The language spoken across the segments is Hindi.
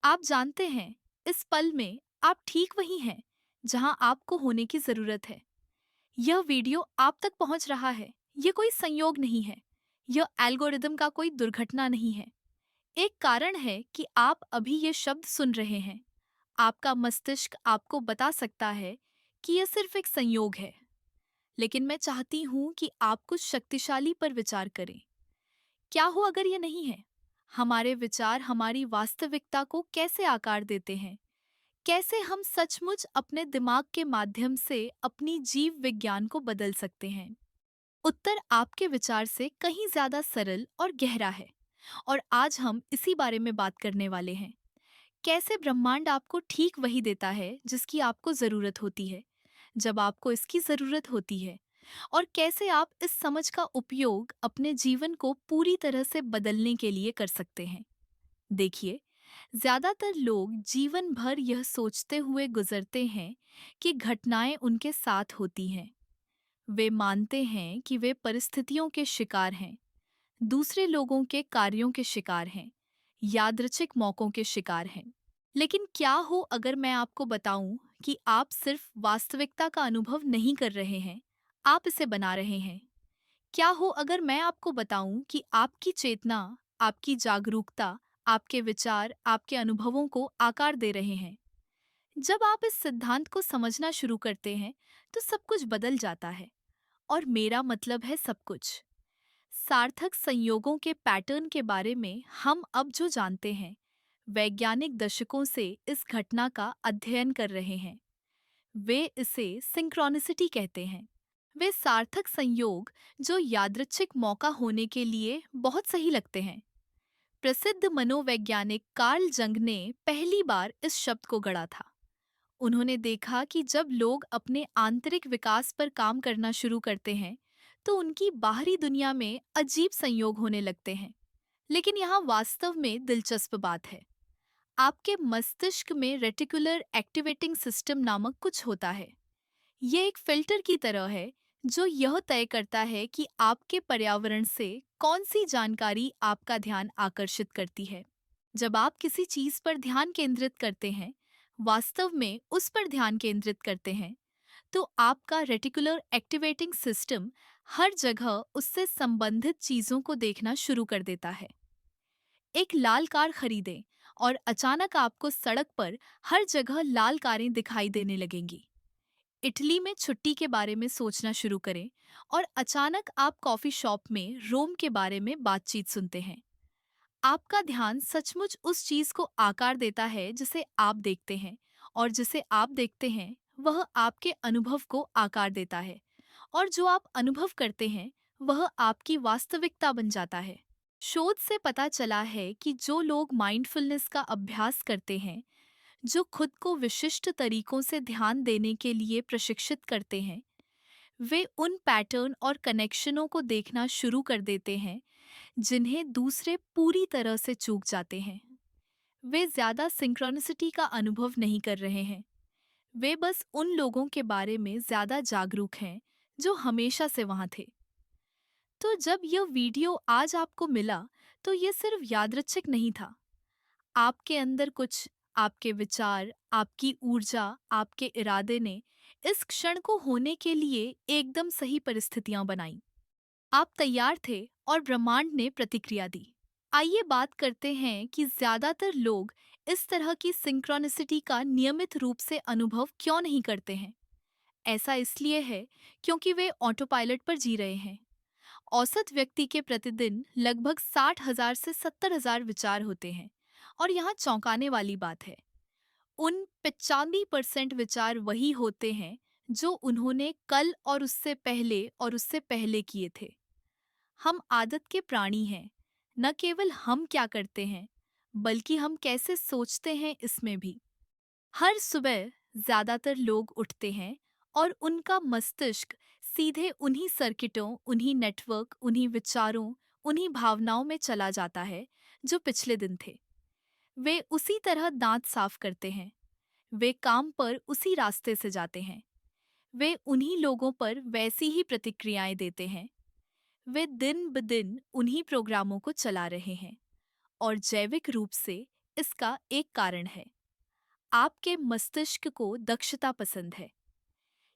आप जानते हैं, इस पल में आप ठीक वहीं हैं जहां आपको होने की जरूरत है। यह वीडियो आप तक पहुंच रहा है, यह कोई संयोग नहीं है। यह एल्गोरिदम का कोई दुर्घटना नहीं है। एक कारण है कि आप अभी ये शब्द सुन रहे हैं। आपका मस्तिष्क आपको बता सकता है कि यह सिर्फ एक संयोग है, लेकिन मैं चाहती हूं कि आप कुछ शक्तिशाली पर विचार करें। क्या हो अगर ये नहीं है? हमारे विचार हमारी वास्तविकता को कैसे आकार देते हैं? कैसे हम सचमुच अपने दिमाग के माध्यम से अपनी जीव विज्ञान को बदल सकते हैं? उत्तर आपके विचार से कहीं ज्यादा सरल और गहरा है, और आज हम इसी बारे में बात करने वाले हैं। कैसे ब्रह्मांड आपको ठीक वही देता है जिसकी आपको जरूरत होती है, जब आपको इसकी जरूरत होती है, और कैसे आप इस समझ का उपयोग अपने जीवन को पूरी तरह से बदलने के लिए कर सकते हैं। देखिए, ज्यादातर लोग जीवन भर यह सोचते हुए गुजरते हैं कि घटनाएं उनके साथ होती हैं। वे मानते हैं कि वे परिस्थितियों के शिकार हैं, दूसरे लोगों के कार्यों के शिकार हैं, यादृच्छिक मौकों के शिकार हैं। लेकिन क्या हो अगर मैं आपको बताऊं कि आप सिर्फ वास्तविकता का अनुभव नहीं कर रहे हैं, आप इसे बना रहे हैं? क्या हो अगर मैं आपको बताऊं कि आपकी चेतना, आपकी जागरूकता, आपके विचार आपके अनुभवों को आकार दे रहे हैं? जब आप इस सिद्धांत को समझना शुरू करते हैं, तो सब कुछ बदल जाता है। और मेरा मतलब है सब कुछ। सार्थक संयोगों के पैटर्न के बारे में हम अब जो जानते हैं, वैज्ञानिक दशकों से इस घटना का अध्ययन कर रहे हैं। वे इसे सिंक्रोनिसिटी कहते हैं। वे सार्थक संयोग जो यादृच्छिक मौका होने के लिए बहुत सही लगते हैं। प्रसिद्ध मनोवैज्ञानिक कार्ल जंग ने पहली बार इस शब्द को गढ़ा था। उन्होंने देखा कि जब लोग अपने आंतरिक विकास पर काम करना शुरू करते हैं, तो उनकी बाहरी दुनिया में अजीब संयोग होने लगते हैं। लेकिन यहाँ वास्तव में दिलचस्प बात है। आपके मस्तिष्क में रेटिकुलर एक्टिवेटिंग सिस्टम नामक कुछ होता है। ये एक फिल्टर की तरह है जो यह तय करता है कि आपके पर्यावरण से कौन सी जानकारी आपका ध्यान आकर्षित करती है। जब आप किसी चीज पर ध्यान केंद्रित करते हैं, वास्तव में उस पर ध्यान केंद्रित करते हैं, तो आपका रेटिकुलर एक्टिवेटिंग सिस्टम हर जगह उससे संबंधित चीजों को देखना शुरू कर देता है। एक लाल कार खरीदें और अचानक आपको सड़क पर हर जगह लाल कारें दिखाई देने लगेंगी। इटली में छुट्टी के बारे में सोचना शुरू करें और अचानक आप कॉफी शॉप में रोम के बारे में बातचीत सुनते हैं। आपका ध्यान सचमुच उस चीज को आकार देता है जिसे आप देखते हैं, और जिसे आप देखते हैं वह आपके अनुभव को आकार देता है, और जो आप अनुभव करते हैं वह आपकी वास्तविकता बन जाता है। शोध से पता चला है कि जो लोग माइंडफुलनेस का अभ्यास करते हैं, जो खुद को विशिष्ट तरीकों से ध्यान देने के लिए प्रशिक्षित करते हैं, वे उन पैटर्न और कनेक्शनों को देखना शुरू कर देते हैं जिन्हें दूसरे पूरी तरह से चूक जाते हैं। वे ज्यादा सिंक्रोनिसिटी का अनुभव नहीं कर रहे हैं। वे बस उन लोगों के बारे में ज्यादा जागरूक हैं जो हमेशा से वहां थे। तो जब यह वीडियो आज आपको मिला, तो यह सिर्फ यादृच्छिक नहीं था। आपके अंदर कुछ, आपके विचार, आपकी ऊर्जा, आपके इरादे ने इस क्षण को होने के लिए एकदम सही परिस्थितियां बनाई। आप तैयार थे और ब्रह्मांड ने प्रतिक्रिया दी। आइए बात करते हैं कि ज्यादातर लोग इस तरह की सिंक्रोनिसिटी का नियमित रूप से अनुभव क्यों नहीं करते हैं। ऐसा इसलिए है क्योंकि वे ऑटो पायलट पर जी रहे हैं। औसत व्यक्ति के प्रतिदिन लगभग 60,000 से 70,000 विचार होते हैं। और यहाँ चौंकाने वाली बात है, उन 95% विचार वही होते हैं जो उन्होंने कल और उससे पहले किए थे। हम आदत के प्राणी हैं। न केवल हम क्या करते हैं, बल्कि हम कैसे सोचते हैं इसमें भी। हर सुबह ज्यादातर लोग उठते हैं और उनका मस्तिष्क सीधे उन्हीं सर्किटों, उन्हीं नेटवर्क, उन्हीं विचारों, उन्हीं भावनाओं में चला जाता है जो पिछले दिन थे। वे उसी तरह दांत साफ करते हैं। वे काम पर उसी रास्ते से जाते हैं। वे उन्हीं लोगों पर वैसी ही प्रतिक्रियाएं देते हैं। वे दिन ब दिन उन्हीं प्रोग्रामों को चला रहे हैं। और जैविक रूप से इसका एक कारण है, आपके मस्तिष्क को दक्षता पसंद है।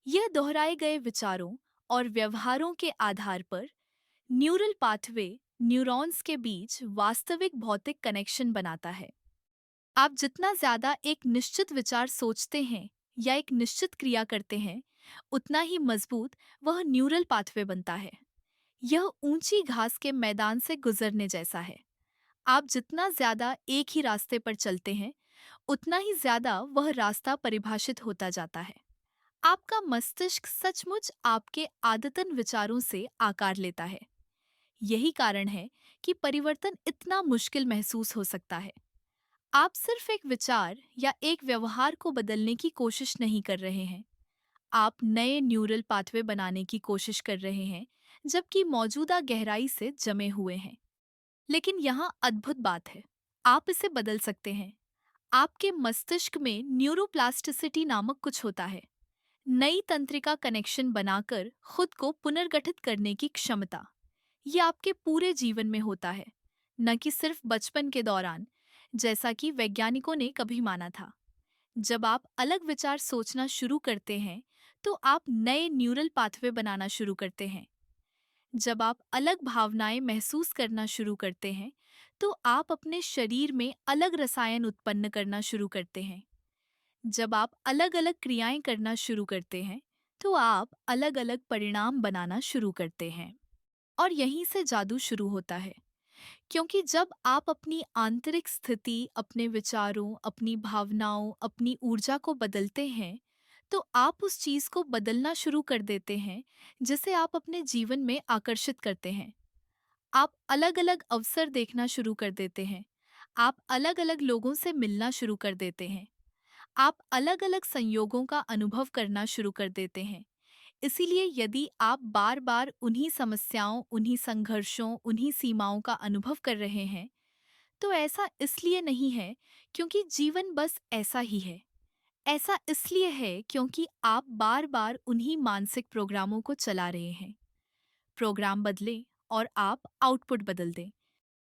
यह दोहराए गए विचारों और व्यवहारों के आधार पर न्यूरल पाथवे न्यूरॉन्स के बीच वास्तविक भौतिक कनेक्शन बनाता है। आप जितना ज्यादा एक निश्चित विचार सोचते हैं या एक निश्चित क्रिया करते हैं, उतना ही मजबूत वह न्यूरल पाथवे बनता है। यह ऊंची घास के मैदान से गुजरने जैसा है। आप जितना ज्यादा एक ही रास्ते पर चलते हैं, उतना ही ज्यादा वह रास्ता परिभाषित होता जाता है। आपका मस्तिष्क सचमुच आपके आदतन विचारों से आकार लेता है। यही कारण है कि परिवर्तन इतना मुश्किल महसूस हो सकता है। आप सिर्फ एक विचार या एक व्यवहार को बदलने की कोशिश नहीं कर रहे हैं, आप नए न्यूरल पाथवे बनाने की कोशिश कर रहे हैं, जबकि मौजूदा गहराई से जमे हुए हैं। लेकिन यहाँ अद्भुत बात है, आप इसे बदल सकते हैं। आपके मस्तिष्क में न्यूरोप्लास्टिसिटी नामक कुछ होता है, नई तंत्रिका कनेक्शन बनाकर खुद को पुनर्गठित करने की क्षमता। ये आपके पूरे जीवन में होता है, न कि सिर्फ बचपन के दौरान, जैसा कि वैज्ञानिकों ने कभी माना था। जब आप अलग विचार सोचना शुरू करते हैं, तो आप नए न्यूरल पाथवे बनाना शुरू करते हैं। जब आप अलग भावनाएं महसूस करना शुरू करते हैं, तो आप अपने शरीर में अलग रसायन उत्पन्न करना शुरू करते हैं। जब आप अलग अलग क्रियाएं करना शुरू करते हैं, तो आप अलग अलग परिणाम बनाना शुरू करते हैं। और यहीं से जादू शुरू होता है, क्योंकि जब आप अपनी आंतरिक स्थिति, अपने विचारों, अपनी भावनाओं, अपनी ऊर्जा को बदलते हैं, तो आप उस चीज को बदलना शुरू कर देते हैं जिसे आप अपने जीवन में आकर्षित करते हैं। आप अलग अलग अवसर देखना शुरू कर देते हैं। आप अलग अलग लोगों से मिलना शुरू कर देते हैं। आप अलग अलग संयोगों का अनुभव करना शुरू कर देते हैं। इसीलिए यदि आप बार बार उन्हीं समस्याओं, उन्हीं संघर्षों, उन्हीं सीमाओं का अनुभव कर रहे हैं, तो ऐसा इसलिए नहीं है क्योंकि जीवन बस ऐसा ही है। ऐसा इसलिए है क्योंकि आप बार बार उन्हीं मानसिक प्रोग्रामों को चला रहे हैं। प्रोग्राम बदलें और आप आउटपुट बदल दें।